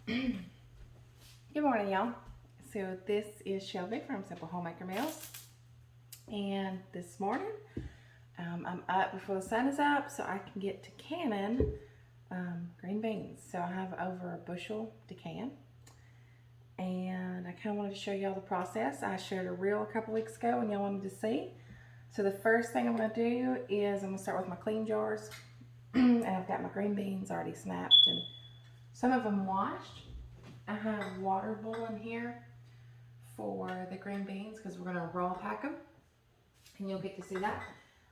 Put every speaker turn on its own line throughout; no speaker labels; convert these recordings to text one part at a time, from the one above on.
Good morning, y'all. So this is Shelby from Simple Homemaker Meals, and this morning I'm up before the sun is up so I can get to canning green beans. So I have over a bushel to can, and I kind of wanted to show y'all the process. I shared a reel a couple weeks ago and y'all wanted to see. So the first thing I'm going to do is I'm going to start with my clean jars, and I've got my green beans already snapped and some of them washed. I have water boiling here for the green beans because we're going to raw pack them, and you'll get to see that.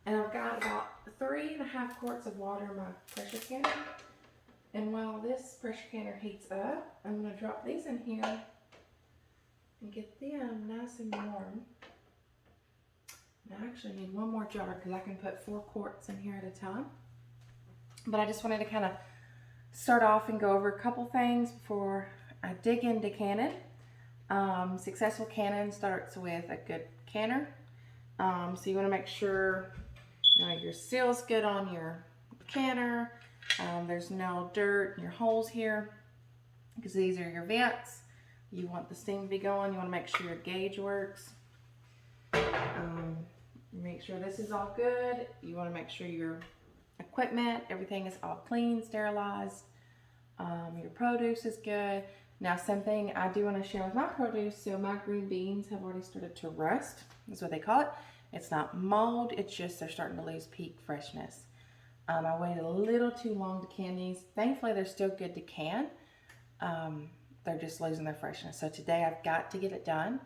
And I've got about 3.5 quarts of water in my pressure canner. And while this pressure canner heats up, I'm going to drop these in here and get them nice and warm. And I actually need one more jar because I can put 4 quarts in here at a time. But I just wanted to kind of start off and go over a couple things before I dig into canning. Successful canning starts with a good canner. So you want to make sure your seal's good on your canner. There's no dirt in your holes here because these are your vents. You want the steam to be going. You want to make sure your gauge works. Make sure this is all good. You want to make sure your equipment, everything is all clean, sterilized. Your produce is good. Now, something I do want to share with my produce, so my green beans have already started to rust. That's what they call it. It's not mold, it's just they're starting to lose peak freshness. I waited a little too long to can these. Thankfully, they're still good to can. They're just losing their freshness. So today I've got to get it done.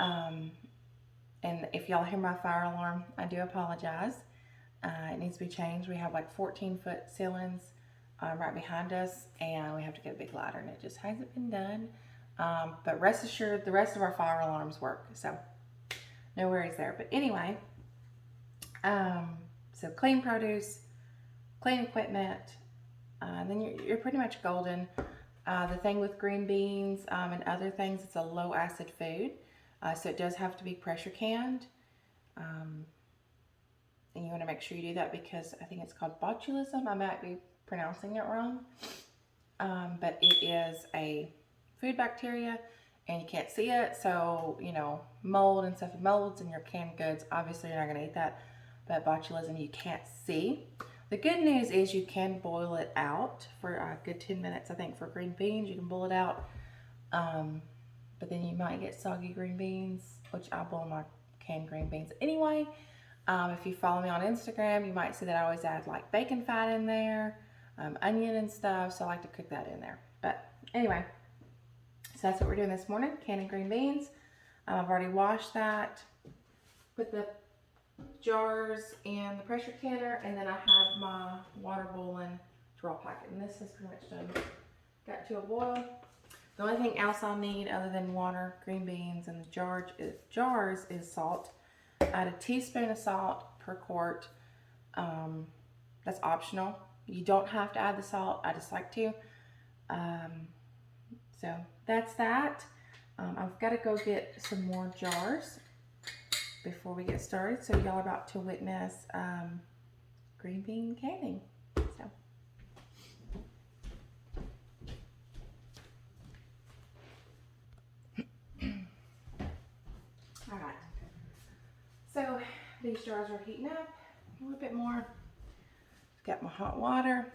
And if y'all hear my fire alarm, I do apologize. It needs to be changed. We have like 14-foot ceilings right behind us, and we have to get a big ladder, and it just hasn't been done. But rest assured, the rest of our fire alarms work, so no worries there. But anyway, so clean produce, clean equipment, and then you're pretty much golden. The thing with green beans and other things, it's a low acid food, so it does have to be pressure canned. And you want to make sure you do that because I think it's called botulism. I might be pronouncing it wrong, but it is a food bacteria and you can't see it. So, mold and stuff, molds in your canned goods, obviously you're not going to eat that, but botulism you can't see. The good news is you can boil it out for a good 10 minutes. I think for green beans, you can boil it out, but then you might get soggy green beans, which I boil my canned green beans anyway. If you follow me on Instagram, you might see that I always add like bacon fat in there, onion and stuff, so I like to cook that in there. But anyway, so that's what we're doing this morning, canning green beans. I've already washed that, put the jars in the pressure canner, and then I have my water boiling to raw pack it. And this is pretty much done. Got to a boil. The only thing else I'll need other than water, green beans, and the jars is salt. Add a teaspoon of salt per quart. That's optional. You don't have to add the salt. I just like to. So that's that. I've got to go get some more jars before we get started. So y'all are about to witness green bean canning. So. All right. So these jars are heating up a little bit more. Got my hot water.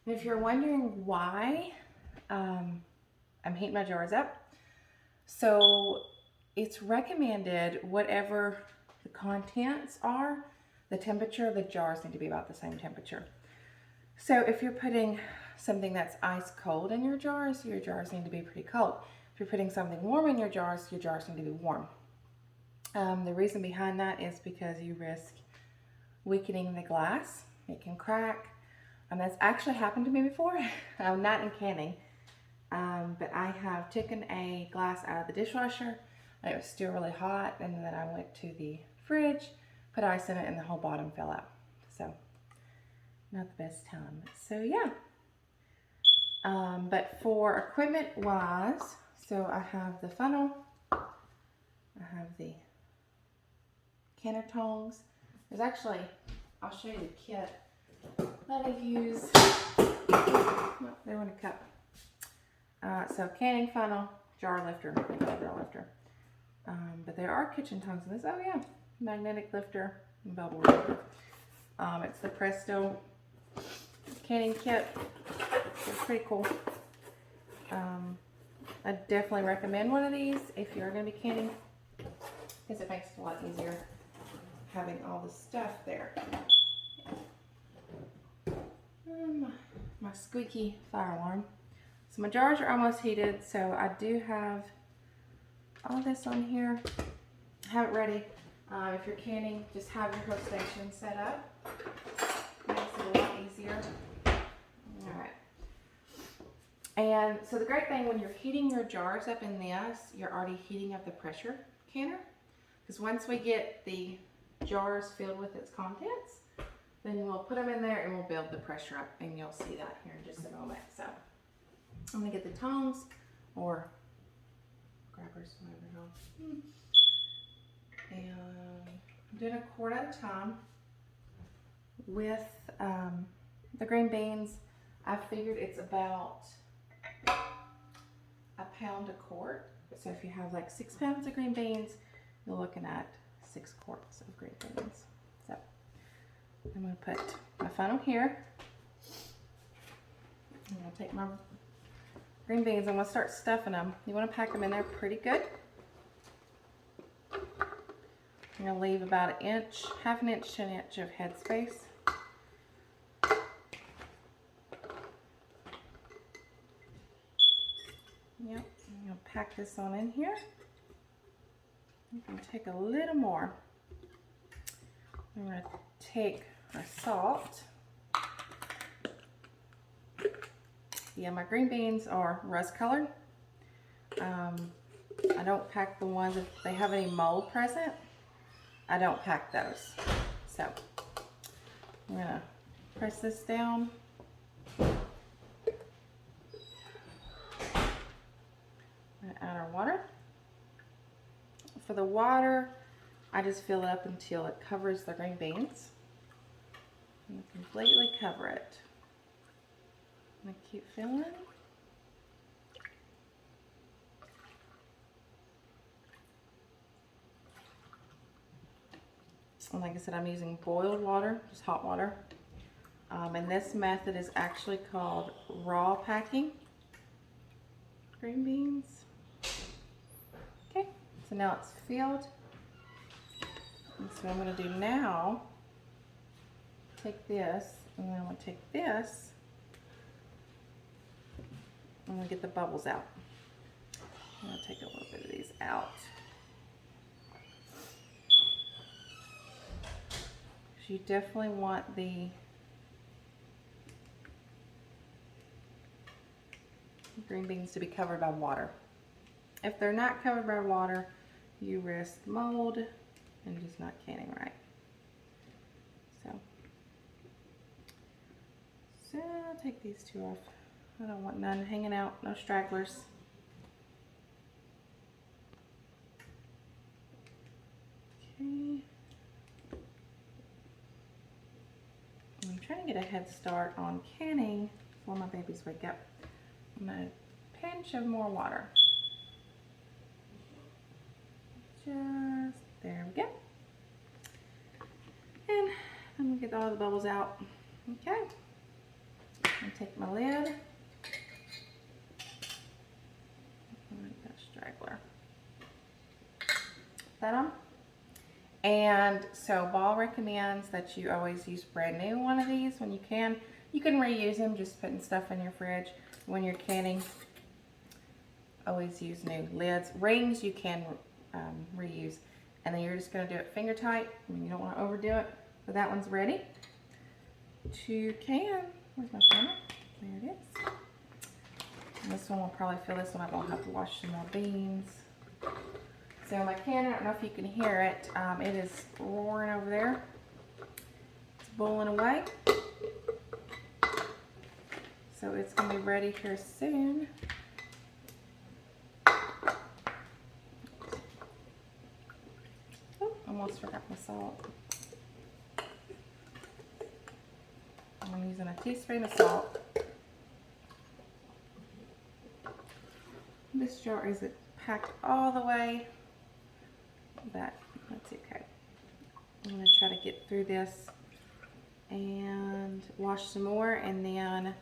And if you're wondering why I'm heating my jars up, so it's recommended whatever the contents are, the temperature of the jars need to be about the same temperature. So if you're putting something that's ice cold in your jars need to be pretty cold. If you're putting something warm in your jars need to be warm. The reason behind that is because you risk weakening the glass. It can crack. That's actually happened to me before, not in canning, but I have taken a glass out of the dishwasher. It was still really hot, and then I went to the fridge, put ice in it, and the whole bottom fell out. So, not the best time. So yeah. But for equipment wise, so I have the funnel, I have the canner tongs. There's actually, I'll show you the kit. I'm going to use, oh, they want a cup. So canning funnel, jar lifter, jar lifter. But there are kitchen tongs in this. Oh yeah, magnetic lifter and bubble lifter. It's the Presto canning kit. It's pretty cool. I definitely recommend one of these if you're going to be canning, because it makes it a lot easier having all the stuff there. My squeaky fire alarm. So my jars are almost heated, so I do have all this on here. Have it ready. If you're canning, just have your host station set up. Makes it a lot easier. Alright. And so the great thing when you're heating your jars up in this, you're already heating up the pressure canner. Because once we get the jars filled with its contents, then we'll put them in there and we'll build the pressure up, and you'll see that here in just a moment. So I'm gonna get the tongs or grabbers, whatever you know. And I'm doing a quart at a time. With the green beans, I figured it's about a pound a quart. So if you have like 6 pounds of green beans, you're looking at 6 quarts of green beans. So I'm going to put my funnel here. I'm going to take my green beans. I'm going to start stuffing them. You want to pack them in there pretty good. I'm going to leave about an inch, half an inch to an inch of headspace. Yep, I'm going to pack this on in here. You can take a little more. I'm going to take our salt. Yeah, my green beans are rust colored. I don't pack the ones if they have any mold present. I don't pack those. So I'm going to press this down. Add our water. For the water, I just fill it up until it covers the green beans. And completely cover it. I'm going to keep filling. And like I said, I'm using boiled water, just hot water. And this method is actually called raw packing green beans. Okay, so now it's filled. And so what I'm going to do now, take this, and then I'm going to take this, I'm going to get the bubbles out. I'm going to take a little bit of these out. You definitely want the green beans to be covered by water. If they're not covered by water, you risk mold and just not canning right. So I'll take these two off. I don't want none hanging out, no stragglers. Okay. I'm trying to get a head start on canning before my babies wake up. I'm going to pinch of more water. Just, there we go. And I'm going to get all the bubbles out. Okay. I'm going to take my lid. That straggler. Put that on. And so Ball recommends that you always use brand new one of these when you can. You can reuse them, just putting stuff in your fridge. When you're canning, always use new lids. Rings you can reuse. And then you're just going to do it finger tight. I mean, you don't want to overdo it. But that one's ready to can. Where's my timer? There it is. And this one will probably fill this one up. I'll have to wash some more beans. So my can, I don't know if you can hear it. It is roaring over there. It's boiling away. So it's going to be ready here soon. Oh, almost forgot my salt. I'm using a teaspoon of salt. This jar isn't packed all the way, but that's okay. I'm going to try to get through this and wash some more, and then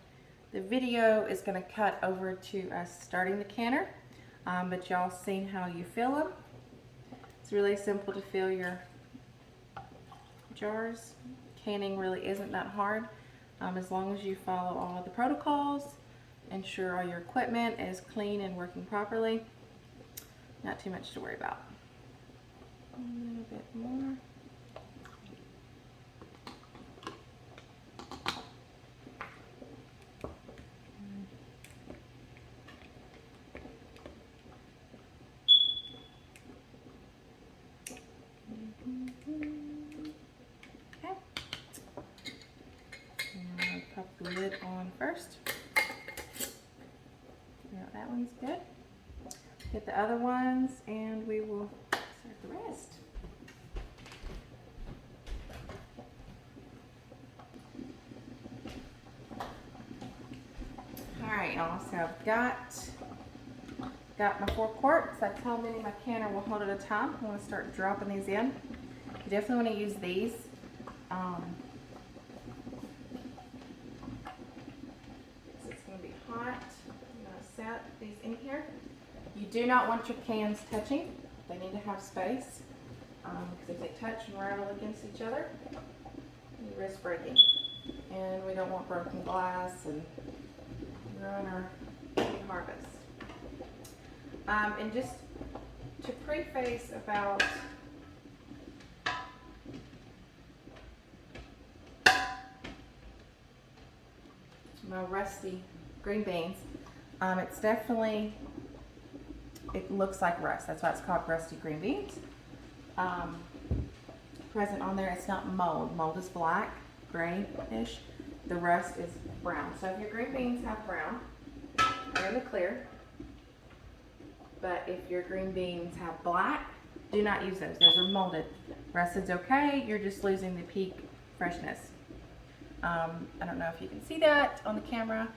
the video is going to cut over to us starting the canner, but y'all seen how you fill them. It's really simple to fill your jars. Canning really isn't that hard, as long as you follow all of the protocols, ensure all your equipment is clean and working properly. Not too much to worry about. A little bit more. Okay. And I'll pop the lid on first. Now that one's good. Get the other ones and we will start the rest. Alright y'all, so I've got my 4 quarts. That's how many my canner will hold at a time. I want to start dropping these in. You definitely want to use these. It's going to be hot. I'm going to set these in here. You do not want your cans touching. They need to have space, because if they touch and rattle against each other, you risk breaking. And we don't want broken glass and ruin our harvest. And just to preface about my rusty green beans, it's definitely, it looks like rust. That's why it's called rusty green beans. Present on there, it's not mold. Mold is black, grayish. The rust is brown. So if your green beans have brown, they're in the clear. But if your green beans have black, do not use those. Those are molded. Rusted's okay. You're just losing the peak freshness. I don't know if you can see that on the camera,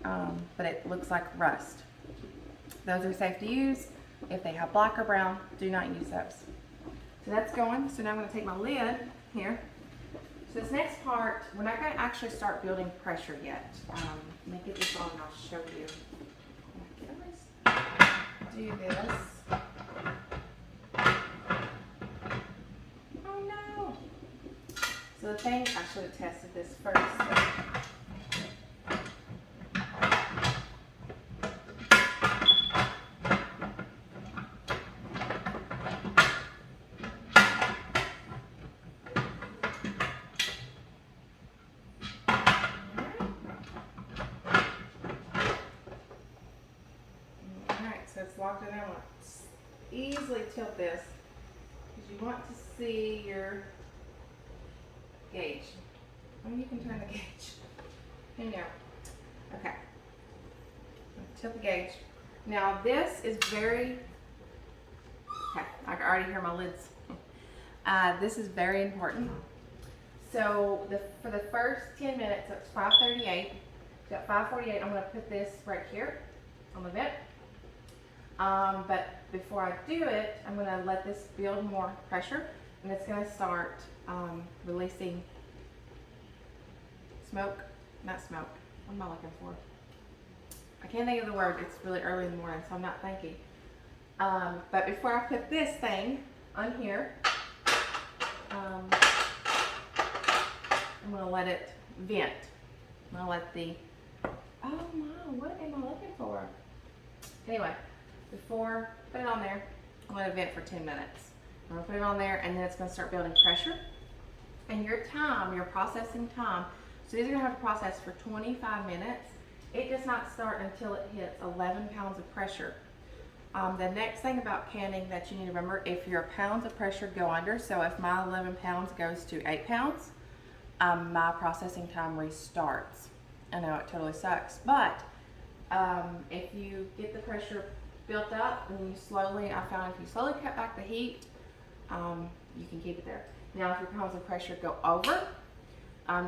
but it looks like rust. Those are safe to use. If they have black or brown, do not use those. So that's going. So now I'm going to take my lid here. So this next part, we're not going to actually start building pressure yet. Let me get this on and I'll show you. Do this. Oh no! So the thing, I should have tested this first. So it's locked in. I want to easily tilt this because you want to see your gauge. Oh, you can turn the gauge. In there. Okay. Tilt the gauge. Now this is very, okay, I can already hear my lids. This is very important. So for the first 10 minutes, so it's 5:38. So at 5:48, I'm going to put this right here on the vent. But before I do it, I'm going to let this build more pressure, and it's going to start releasing smoke, not smoke, what am I looking for? I can't think of the word, it's really early in the morning, so I'm not thinking. But before I put this thing on here, I'm going to let it vent. I'm going to let the, oh my, what am I looking for? Anyway. Before, put it on there, I'm going to vent for 10 minutes. I'm going to put it on there and then it's going to start building pressure. And your time, your processing time, so these are going to have to process for 25 minutes. It does not start until it hits 11 pounds of pressure. The next thing about canning that you need to remember, if your pounds of pressure go under, so if my 11 pounds goes to 8 pounds, my processing time restarts. I know it totally sucks, but if you get the pressure built up and you slowly, I found if you slowly cut back the heat, you can keep it there. Now if your pounds of pressure go over,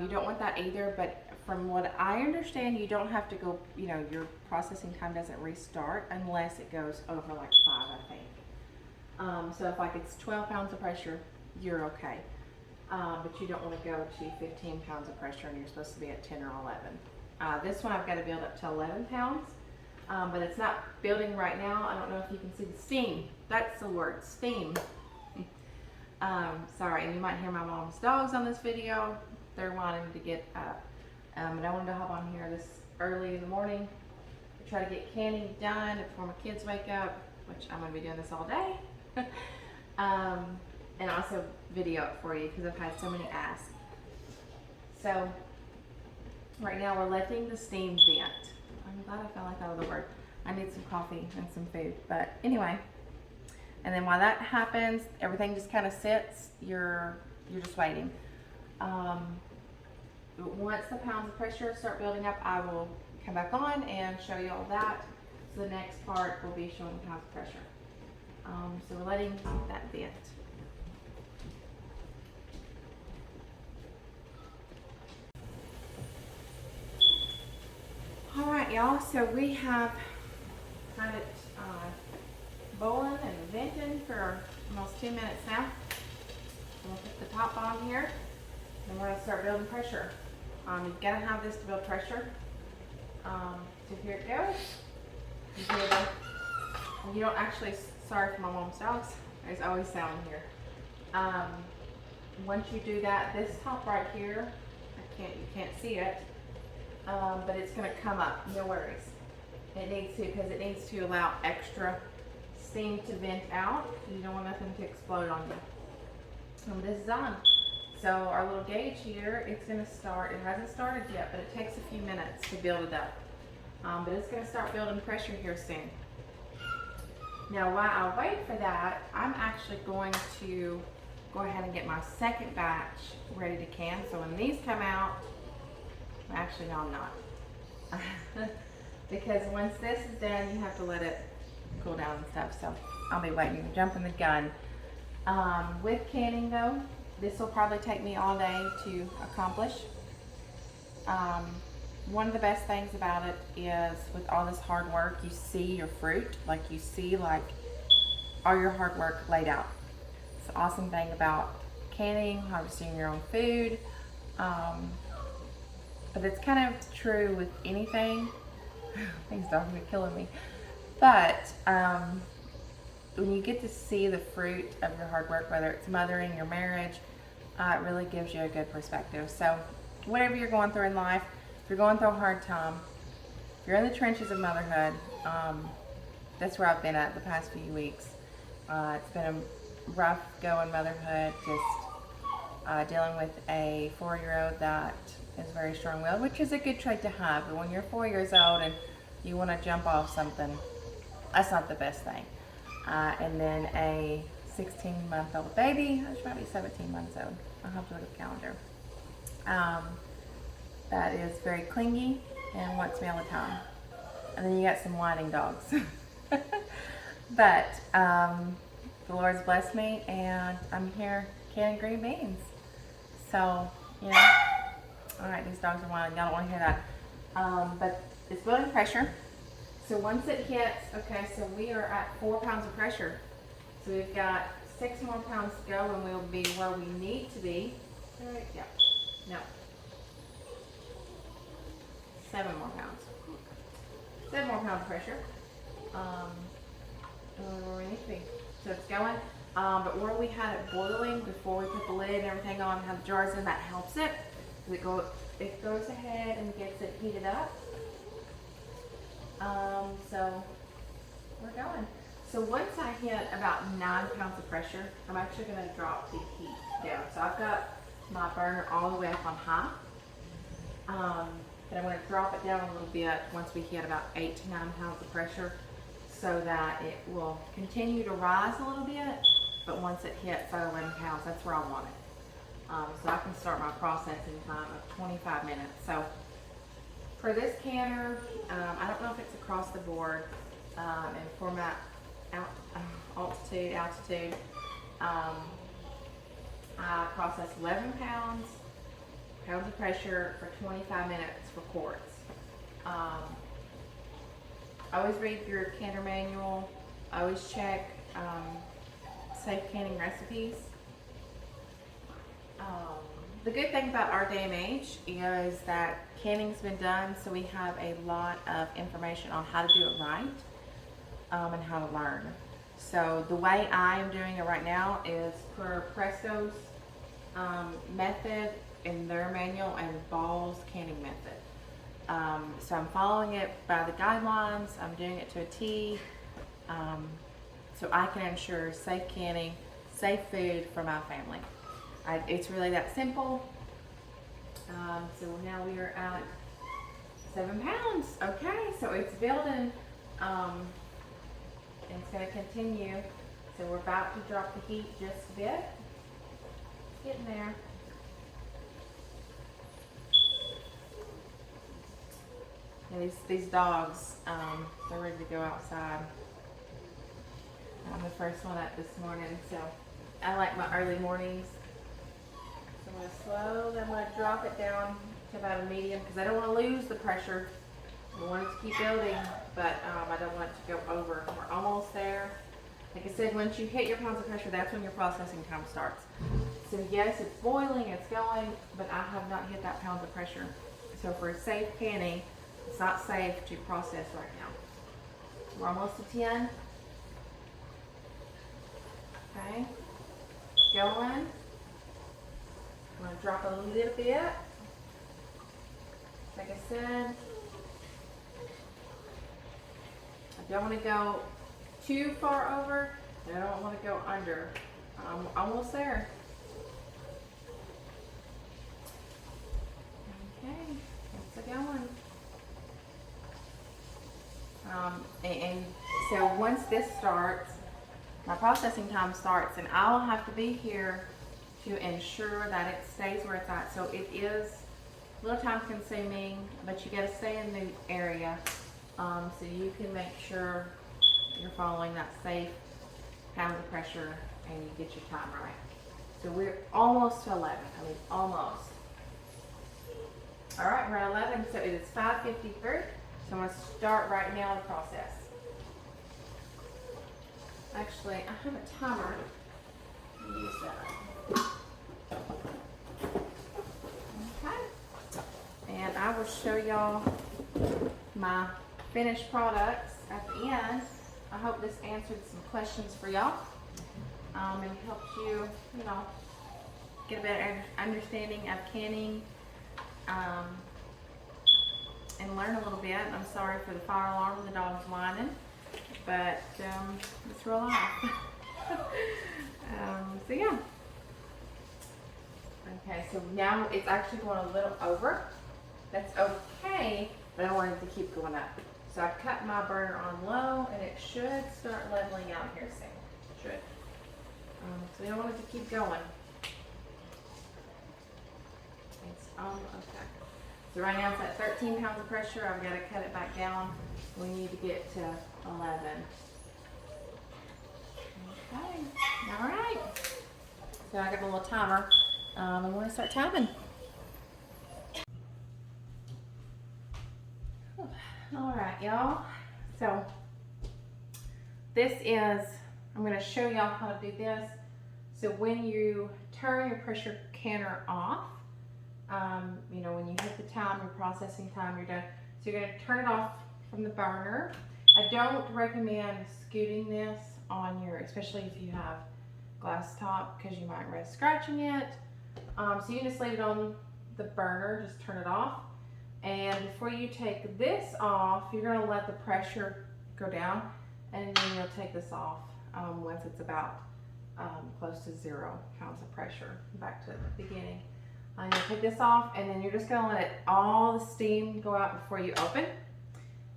you don't want that either, but from what I understand, you don't have to go, you know, your processing time doesn't restart unless it goes over like 5, I think. So if like it's 12 pounds of pressure, you're okay. But you don't want to go to 15 pounds of pressure and you're supposed to be at 10 or 11. This one I've got to build up to 11 pounds, but it's not building right now. I don't know if you can see the steam. That's the word, steam. Sorry, and you might hear my mom's dogs on this video. They're wanting to get up. And I wanted to hop on here this early in the morning to try to get canning done before my kids wake up, which I'm going to be doing this all day. And also video it for you because I've had so many asks. So right now we're letting the steam vent. I'm glad I found like that was the word. I need some coffee and some food, but anyway. And then while that happens, everything just kind of sits. You're just waiting. Once the pounds of pressure start building up, I will come back on and show you all that. So the next part will be showing pounds of pressure. So we're letting that vent. All right, y'all. So we have had it boiling and venting for almost 2 minutes now. We'll put the top on here, and we're gonna start building pressure. You've got to have this to build pressure. So here it goes. You hear them. You don't actually. Sorry for my mom's dogs. There's always sound here. Once you do that, this top right here, you can't see it, but it's going to come up. No worries. It needs to, because it needs to allow extra steam to vent out. You don't want nothing to explode on you. This is on. So our little gauge here, it's going to start. It hasn't started yet, but it takes a few minutes to build it up. But it's going to start building pressure here soon. Now while I wait for that, I'm actually going to go ahead and get my second batch ready to can. So when these come out, actually no, I'm not. Because once this is done, you have to let it cool down and stuff. So I'll be waiting, jumping the gun. With canning though, this will probably take me all day to accomplish. One of the best things about it is with all this hard work, you see your fruit, like you see like all your hard work laid out. It's the awesome thing about canning, harvesting your own food. But it's kind of true with anything. Things dogs are killing me. But when you get to see the fruit of your hard work, whether it's mothering, your marriage, it really gives you a good perspective. So whatever you're going through in life, if you're going through a hard time, if you're in the trenches of motherhood, that's where I've been at the past few weeks. It's been a rough going motherhood, just dealing with a 4-year-old that is very strong-willed, which is a good trait to have. But when you're 4 years old and you want to jump off something, that's not the best thing. And then a 16-month-old baby, she's probably 17 months old. I'll have to look at the calendar. That is very clingy and wants me all the time. And then you got some whining dogs. But the Lord's blessed me, and I'm here canning green beans. So, you know, all right, these dogs are whining. Y'all don't want to hear that. But it's building pressure. So once it hits, okay, so we are at 4 pounds of pressure. So we've got 6 more pounds to go, and we'll be where we need to be. Yeah. No. 7 more pounds. 7 more pounds of pressure. Where we need to be. So it's going. But where we had it boiling before we put the lid and everything on, have the jars in, that helps it. It goes ahead and gets it heated up. So we're going. So once I hit about 9 pounds of pressure, I'm actually going to drop the heat down. So I've got my burner all the way up on high. But I'm going to drop it down a little bit once we hit about 8 to 9 pounds of pressure, so that it will continue to rise a little bit, but once it hits at 11 pounds, that's where I want it. So I can start my processing time of 25 minutes. So for this canner, I don't know if it's across the board in format, altitude. I process 11 pounds pounds of pressure for 25 minutes for quarts. Always read your canner manual. Always check safe canning recipes. The good thing about our day and age is that canning's been done, so we have a lot of information on how to do it right and how to learn. So the way I am doing it right now is per Presto's method in their manual and Ball's canning method. So I'm following it by the guidelines. I'm doing it to a T, so I can ensure safe canning, safe food for my family. It's really that simple. So now we are at 7 pounds. Okay, so it's building, and it's going to continue. So we're about to drop the heat just a bit. Getting there. And these dogs, they're ready to go outside. I'm the first one up this morning, so I like my early mornings. So I'm going to drop it down to about a medium because I don't want to lose the pressure. I want it to keep building, but I don't want it to go over. We're almost there. Like I said, once you hit your pounds of pressure, that's when your processing time starts. So yes, it's boiling, it's going, but I have not hit that pounds of pressure. So for safe canning, it's not safe to process right now. We're almost to 10. Okay, going. I'm going to drop a little bit. Like I said, I don't want to go too far over, and I don't want to go under. I'm almost there. Okay, it's going. And so once this starts, my processing time starts, and I'll have to be here to ensure that it stays where it's at. So it is a little time consuming, but you got to stay in the area so you can make sure you're following that safe pounds of pressure and you get your time right. So we're almost to 11. I mean, almost. All right, we're at 11, so it is 5:53. So I'm going to start right now the process. Actually, I have a timer. Let me use that. Okay. And I will show y'all my finished products at the end. I hope this answered some questions for y'all and helped you, get a better understanding of canning and learn a little bit. I'm sorry for the fire alarm and the dogs whining, but it's real life. So yeah. Okay, so now it's actually going a little over. That's okay, but I want it to keep going up. So I've cut my burner on low, and it should start leveling out here soon. It should. So we don't want it to keep going. It's okay. So right now it's at 13 pounds of pressure. I've got to cut it back down. We need to get to 11. Okay. All right. So I got a little timer. I'm going to start timing. All right, y'all. So this is, I'm going to show y'all how to do this. So when you turn your pressure canner off, when you hit the time, your processing time, you're done. So you're going to turn it off from the burner. I don't recommend scooting this on your, especially if you have glass top, because you might risk scratching it. So you can just leave it on the burner, just turn it off. And before you take this off, you're going to let the pressure go down, and then you'll take this off once it's about close to 0 pounds of pressure. Back to the beginning. You'll take this off, and then you're just going to let all the steam go out before you open.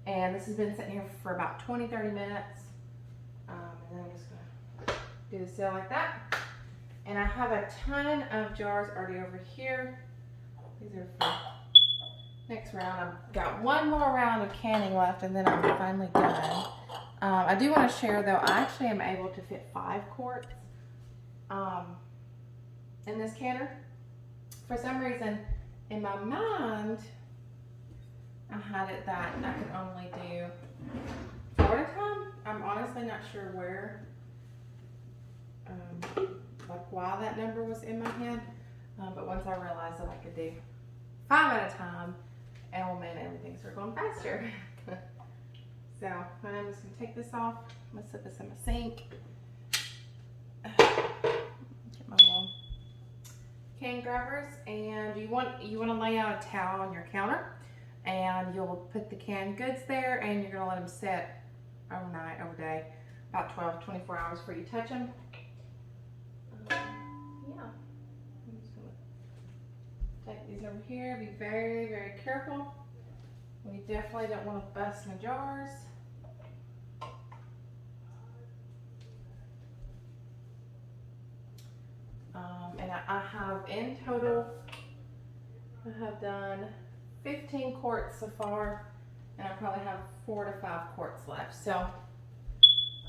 And this has been sitting here for about 20-30 minutes. And then I'm just going to do the seal like that. And I have a ton of jars already over here. These are for next round. I've got one more round of canning left, and then I'm finally done. I do want to share, though, I actually am able to fit 5 quarts in this canner. For some reason, In my mind, I had it that I could only do 4 at a time. I'm honestly not sure where, like why that number was in my head. But once I realized that I could do 5 at a time, oh man, everything started going faster. So I'm just gonna take this off. I'm gonna set this in my sink. Get my little can grabbers, and you want to lay out a towel on your counter, and you'll put the canned goods there, and you're gonna let them sit overnight, overday, about 12-24 hours before you touch them. Yeah, I'm just gonna take these over here. Be very, very careful. We definitely don't want to bust my jars. And I have in total, I have done 15 quarts so far, and I probably have 4 to 5 quarts left. So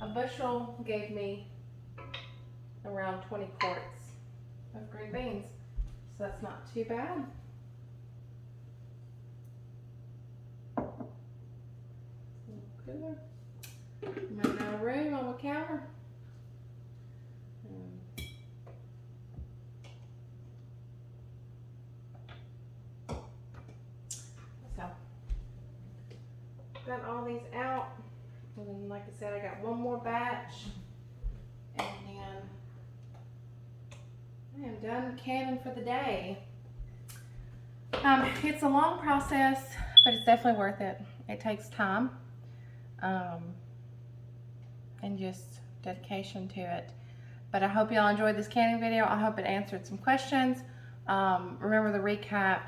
a bushel gave me around 20 quarts of green beans. So that's not too bad. Cooler. I'm running out of room on the counter. So got all these out, and then like I said, I got one more batch, and then I am done canning for the day. It's a long process, but it's definitely worth it. It takes time. And just dedication to it. But I hope y'all enjoyed this canning video. I hope it answered some questions. Remember the recap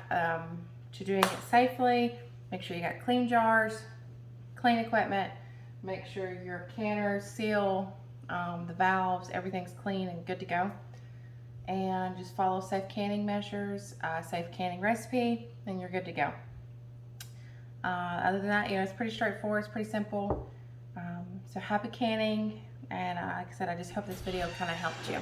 to doing it safely. Make sure you got clean jars, clean equipment. Make sure your canner, seal, the valves, everything's clean and good to go. And just follow safe canning measures, safe canning recipe, and you're good to go. Other than that, it's pretty straightforward. It's pretty simple. So happy canning, and like I said, I just hope this video kind of helped you.